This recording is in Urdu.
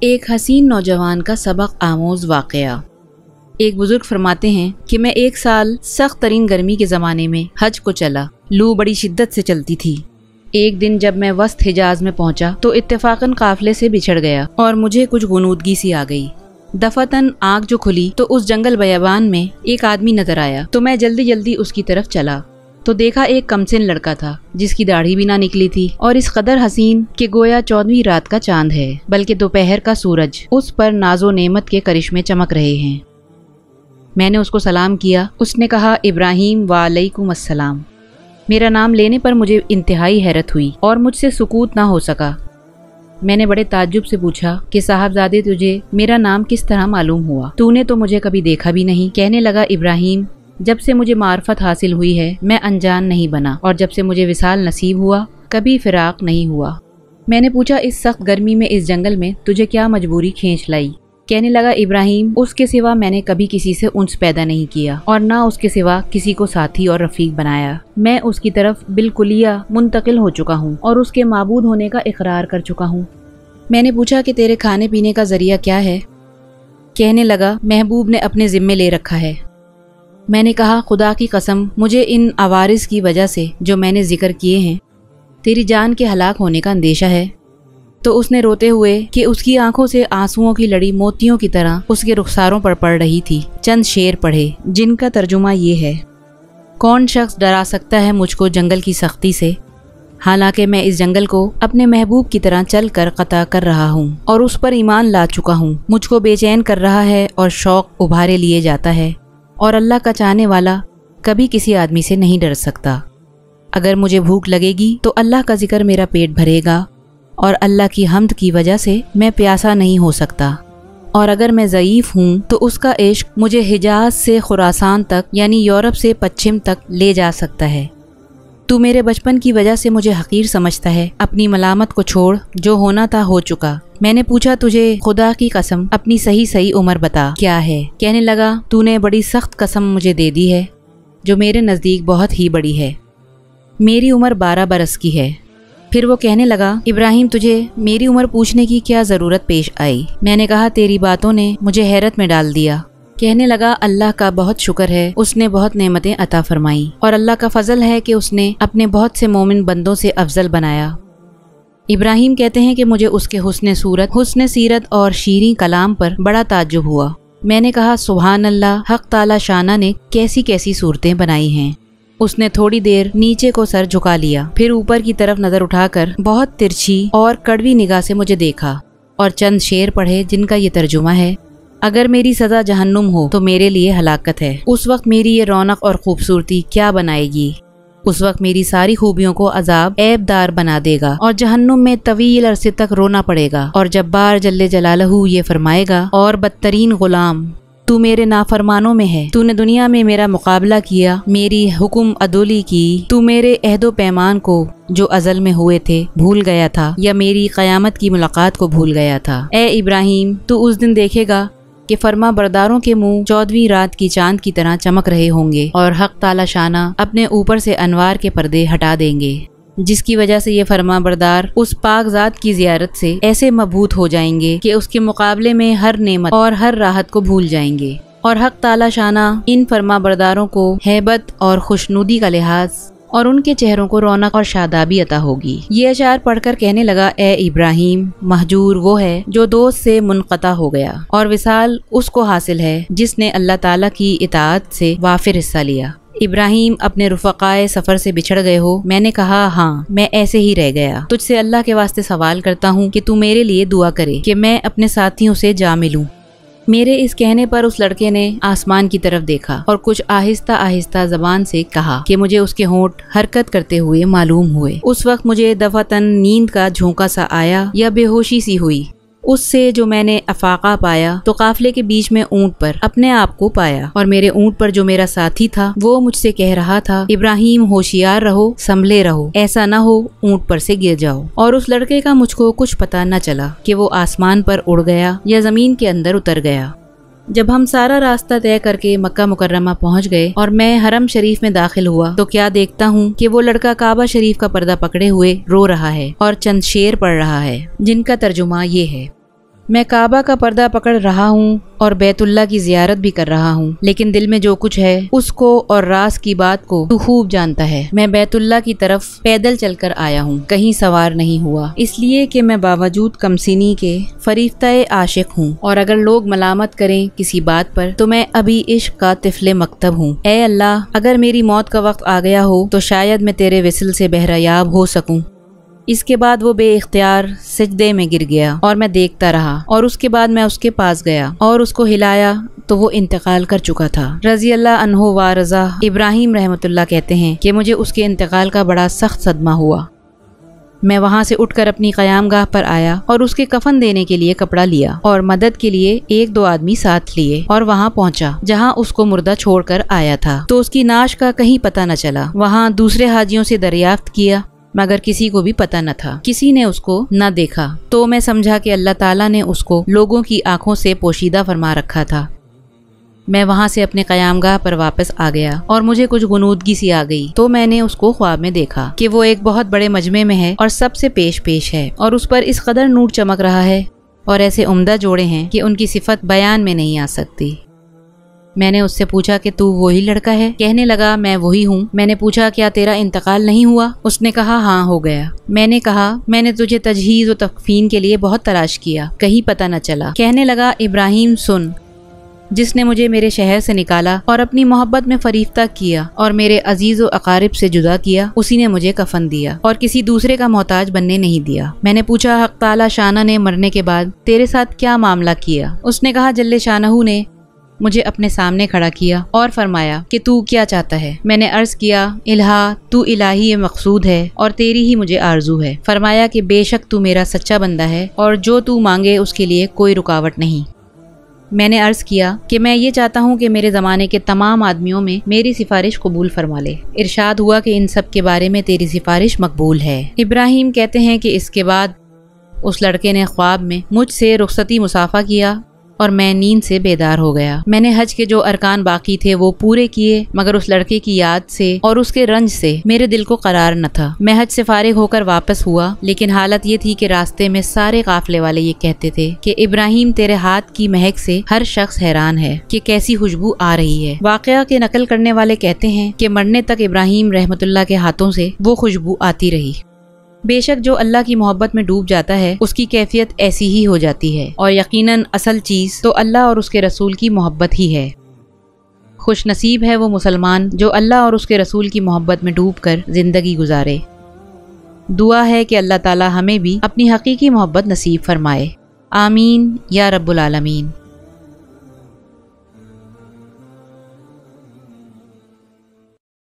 ایک حسین نوجوان کا سبق آموز واقعہ۔ ایک بزرگ فرماتے ہیں کہ میں 1 سال سخت ترین گرمی کے زمانے میں حج کو چلا۔ لو بڑی شدت سے چلتی تھی۔ ایک دن جب میں وسط حجاز میں پہنچا تو اتفاقاً قافلے سے بچھڑ گیا اور مجھے کچھ غنودگی سی آ گئی۔ دفعتاً آنکھ جو کھلی تو اس جنگل بیابان میں ایک آدمی نظر آیا تو میں جلدی اس کی طرف چلا تو دیکھا ایک کمسن لڑکا تھا جس کی داڑھی بھی نہ نکلی تھی اور اس قدر حسین کہ گویا 14ویں رات کا چاند ہے، بلکہ دوپہر کا سورج اس پر ناز و نعمت کے کرشمے چمک رہے ہیں۔ میں نے اس کو سلام کیا۔ اس نے کہا ابراہیم وعلیکم السلام۔ میرا نام لینے پر مجھے انتہائی حیرت ہوئی اور مجھ سے سکوت نہ ہو سکا۔ میں نے بڑے تعجب سے پوچھا کہ صاحبزادے تجھے میرا نام کس طرح معلوم ہوا؟ تو نے تو مجھے کبھی دیکھا بھی نہیں۔ کہنے لگا ابراہیم، جب سے مجھے معرفت حاصل ہوئی ہے میں انجان نہیں بنا، اور جب سے مجھے وصال نصیب ہوا کبھی فراق نہیں ہوا۔ میں نے پوچھا اس سخت گرمی میں اس جنگل میں تجھے کیا مجبوری کھینچ لائی؟ کہنے لگا ابراہیم، اس کے سوا میں نے کبھی کسی سے انس پیدا نہیں کیا اور نہ اس کے سوا کسی کو ساتھی اور رفیق بنایا۔ میں اس کی طرف بالکلیہ منتقل ہو چکا ہوں اور اس کے معبود ہونے کا اقرار کر چکا ہوں۔ میں نے پوچھا کہ تیرے کھانے پینے کا ذریعہ کیا ہے؟ کہنے لگا محبوب نے اپنے ذمے لے رکھا ہے۔ میں نے کہا خدا کی قسم مجھے ان عوارض کی وجہ سے جو میں نے ذکر کیے ہیں تیری جان کے ہلاک ہونے کا اندیشہ ہے۔ تو اس نے روتے ہوئے کہ اس کی آنکھوں سے آنسوؤں کی لڑی موتیوں کی طرح اس کے رخساروں پر پڑ رہی تھی، چند شعر پڑھے جن کا ترجمہ یہ ہے: کون شخص ڈرا سکتا ہے مجھ کو جنگل کی سختی سے، حالانکہ میں اس جنگل کو اپنے محبوب کی طرح چل کر قطع کر رہا ہوں اور اس پر ایمان لا چکا ہوں۔ مجھ کو بے چین کر رہا ہے اور شوق ابھارے لیے جاتا ہے، اور اللہ کا چاہنے والا کبھی کسی آدمی سے نہیں ڈر سکتا۔ اگر مجھے بھوک لگے گی تو اللہ کا ذکر میرا پیٹ بھرے گا، اور اللہ کی حمد کی وجہ سے میں پیاسا نہیں ہو سکتا، اور اگر میں ضعیف ہوں تو اس کا عشق مجھے حجاز سے خراسان تک یعنی یورپ سے پچھم تک لے جا سکتا ہے۔ تو میرے بچپن کی وجہ سے مجھے حقیر سمجھتا ہے، اپنی ملامت کو چھوڑ، جو ہونا تھا ہو چکا۔ میں نے پوچھا تجھے خدا کی قسم اپنی صحیح عمر بتا کیا ہے؟ کہنے لگا تو نے بڑی سخت قسم مجھے دے دی ہے جو میرے نزدیک بہت ہی بڑی ہے۔ میری عمر 12 برس کی ہے۔ پھر وہ کہنے لگا ابراہیم تجھے میری عمر پوچھنے کی کیا ضرورت پیش آئی؟ میں نے کہا تیری باتوں نے مجھے حیرت میں ڈال دیا۔ کہنے لگا اللہ کا بہت شکر ہے، اس نے بہت نعمتیں عطا فرمائی، اور اللہ کا فضل ہے کہ اس نے اپنے بہت سے مومن بندوں سے افضل بنایا۔ ابراہیم کہتے ہیں کہ مجھے اس کے حسن صورت، حسن سیرت اور شیریں کلام پر بڑا تعجب ہوا۔ میں نے کہا سبحان اللہ، حق تعالی شانہ نے کیسی کیسی صورتیں بنائی ہیں۔ اس نے تھوڑی دیر نیچے کو سر جھکا لیا، پھر اوپر کی طرف نظر اٹھا کر بہت ترچھی اور کڑوی نگاہ سے مجھے دیکھا اور چند شعر پڑھے جن کا یہ ترجمہ ہے: اگر میری سزا جہنم ہو تو میرے لیے ہلاکت ہے، اس وقت میری یہ رونق اور خوبصورتی کیا بنائے گی؟ اس وقت میری ساری خوبیوں کو عذاب عیب دار بنا دے گا اور جہنم میں طویل عرصے تک رونا پڑے گا، اور جبار جل جلالہ یہ فرمائے گا: اور بدترین غلام تو میرے نافرمانوں میں ہے، تو نے دنیا میں میرا مقابلہ کیا، میری حکم عدولی کی، تو میرے عہد و پیمان کو جو ازل میں ہوئے تھے بھول گیا تھا، یا میری قیامت کی ملاقات کو بھول گیا تھا۔ اے ابراہیم، تو اس دن دیکھے گا کہ فرما برداروں کے منہ 14ویں رات کی چاند کی طرح چمک رہے ہوں گے، اور حق تعالی شانہ اپنے اوپر سے انوار کے پردے ہٹا دیں گے، جس کی وجہ سے یہ فرما بردار اس پاک ذات کی زیارت سے ایسے مبہوت ہو جائیں گے کہ اس کے مقابلے میں ہر نعمت اور ہر راحت کو بھول جائیں گے، اور حق تعالی شانہ ان فرما برداروں کو ہیبت اور خوشنودی کا لحاظ اور ان کے چہروں کو رونق اور شادابی عطا ہوگی۔ یہ اشعار پڑھ کر کہنے لگا اے ابراہیم، مہجور وہ ہے جو دوست سے منقطع ہو گیا، اور وصال اس کو حاصل ہے جس نے اللہ تعالیٰ کی اطاعت سے وافر حصہ لیا۔ ابراہیم، اپنے رفقائے سفر سے بچھڑ گئے ہو؟ میں نے کہا ہاں، میں ایسے ہی رہ گیا۔ تجھ سے اللہ کے واسطے سوال کرتا ہوں کہ تو میرے لیے دعا کرے کہ میں اپنے ساتھیوں سے جا ملوں۔ میرے اس کہنے پر اس لڑکے نے آسمان کی طرف دیکھا اور کچھ آہستہ آہستہ زبان سے کہا کہ مجھے اس کے ہونٹ حرکت کرتے ہوئے معلوم ہوئے۔ اس وقت مجھے دفعتاً نیند کا جھونکا سا آیا یا بے ہوشی سی ہوئی۔ اس سے جو میں نے افاقہ پایا تو قافلے کے بیچ میں اونٹ پر اپنے آپ کو پایا، اور میرے اونٹ پر جو میرا ساتھی تھا وہ مجھ سے کہہ رہا تھا ابراہیم ہوشیار رہو، سنبھلے رہو، ایسا نہ ہو اونٹ پر سے گر جاؤ۔ اور اس لڑکے کا مجھ کو کچھ پتہ نہ چلا کہ وہ آسمان پر اڑ گیا یا زمین کے اندر اتر گیا۔ جب ہم سارا راستہ طے کر کے مکہ مکرمہ پہنچ گئے اور میں حرم شریف میں داخل ہوا تو کیا دیکھتا ہوں کہ وہ لڑکا کعبہ شریف کا پردہ پکڑے ہوئے رو رہا ہے اور چند شعر پڑھ رہا ہے جن کا ترجمہ یہ ہے: میں کعبہ کا پردہ پکڑ رہا ہوں اور بیت اللہ کی زیارت بھی کر رہا ہوں، لیکن دل میں جو کچھ ہے اس کو اور راز کی بات کو تو خوب جانتا ہے۔ میں بیت اللہ کی طرف پیدل چل کر آیا ہوں، کہیں سوار نہیں ہوا، اس لیے کہ میں باوجود کمسنی کے فریفتہ عاشق ہوں، اور اگر لوگ ملامت کریں کسی بات پر تو میں ابھی عشق کا طفل مکتب ہوں۔ اے اللہ، اگر میری موت کا وقت آ گیا ہو تو شاید میں تیرے وصل سے بہرایاب ہو سکوں۔ اس کے بعد وہ بے اختیار سجدے میں گر گیا اور میں دیکھتا رہا، اور اس کے بعد میں اس کے پاس گیا اور اس کو ہلایا تو وہ انتقال کر چکا تھا۔ رضی اللہ عنہ و رضا ابراہیم رحمۃ اللہ کہتے ہیں کہ مجھے اس کے انتقال کا بڑا سخت صدمہ ہوا۔ میں وہاں سے اٹھ کر اپنی قیام گاہ پر آیا اور اس کے کفن دینے کے لیے کپڑا لیا اور مدد کے لیے 1-2 آدمی ساتھ لیے اور وہاں پہنچا جہاں اس کو مردہ چھوڑ کر آیا تھا، تو اس کی نعش کا کہیں پتہ نہ چلا۔ وہاں دوسرے حاجیوں سے دریافت کیا مگر کسی کو بھی پتہ نہ تھا، کسی نے اس کو نہ دیکھا، تو میں سمجھا کہ اللہ تعالیٰ نے اس کو لوگوں کی آنکھوں سے پوشیدہ فرما رکھا تھا۔ میں وہاں سے اپنے قیام گاہ پر واپس آ گیا اور مجھے کچھ غنودگی سی آ گئی، تو میں نے اس کو خواب میں دیکھا کہ وہ ایک بہت بڑے مجمع میں ہے اور سب سے پیش ہے، اور اس پر اس قدر نور چمک رہا ہے اور ایسے عمدہ جوڑے ہیں کہ ان کی صفت بیان میں نہیں آ سکتی۔ میں نے اس سے پوچھا کہ تو وہی لڑکا ہے؟ کہنے لگا میں وہی ہوں۔ میں نے پوچھا کیا تیرا انتقال نہیں ہوا؟ اس نے کہا ہاں ہو گیا۔ میں نے کہا میں نے تجھے تجہیز و تکفین کے لیے بہت تلاش کیا، کہیں پتہ نہ چلا۔ کہنے لگا ابراہیم سن، جس نے مجھے میرے شہر سے نکالا اور اپنی محبت میں فریفتہ کیا اور میرے عزیز و اقارب سے جدا کیا، اسی نے مجھے کفن دیا اور کسی دوسرے کا محتاج بننے نہیں دیا۔ میں نے پوچھا حق تعالی شانہ نے مرنے کے بعد تیرے ساتھ کیا معاملہ کیا؟ اس نے کہا جل شانہ نے مجھے اپنے سامنے کھڑا کیا اور فرمایا کہ تو کیا چاہتا ہے؟ میں نے عرض کیا الہا تو الہی مقصود ہے اور تیری ہی مجھے آرزو ہے۔ فرمایا کہ بے شک تو میرا سچا بندہ ہے اور جو تو مانگے اس کے لیے کوئی رکاوٹ نہیں۔ میں نے عرض کیا کہ میں یہ چاہتا ہوں کہ میرے زمانے کے تمام آدمیوں میں میری سفارش قبول فرما لے۔ ارشاد ہوا کہ ان سب کے بارے میں تیری سفارش مقبول ہے۔ ابراہیم کہتے ہیں کہ اس کے بعد اس لڑکے نے خواب میں مجھ سے رخصتی مصافحہ کیا اور میں نیند سے بیدار ہو گیا۔ میں نے حج کے جو ارکان باقی تھے وہ پورے کیے، مگر اس لڑکے کی یاد سے اور اس کے رنج سے میرے دل کو قرار نہ تھا۔ میں حج سے فارغ ہو کر واپس ہوا، لیکن حالت یہ تھی کہ راستے میں سارے قافلے والے یہ کہتے تھے کہ ابراہیم تیرے ہاتھ کی مہک سے ہر شخص حیران ہے کہ کیسی خوشبو آ رہی ہے۔ واقعہ کے نقل کرنے والے کہتے ہیں کہ مرنے تک ابراہیم رحمۃ اللہ کے ہاتھوں سے وہ خوشبو آتی رہی۔ بے شک جو اللہ کی محبت میں ڈوب جاتا ہے اس کی کیفیت ایسی ہی ہو جاتی ہے، اور یقیناً اصل چیز تو اللہ اور اس کے رسول کی محبت ہی ہے۔ خوش نصیب ہے وہ مسلمان جو اللہ اور اس کے رسول کی محبت میں ڈوب کر زندگی گزارے۔ دعا ہے کہ اللہ تعالی ہمیں بھی اپنی حقیقی محبت نصیب فرمائے۔ آمین یا رب العالمین۔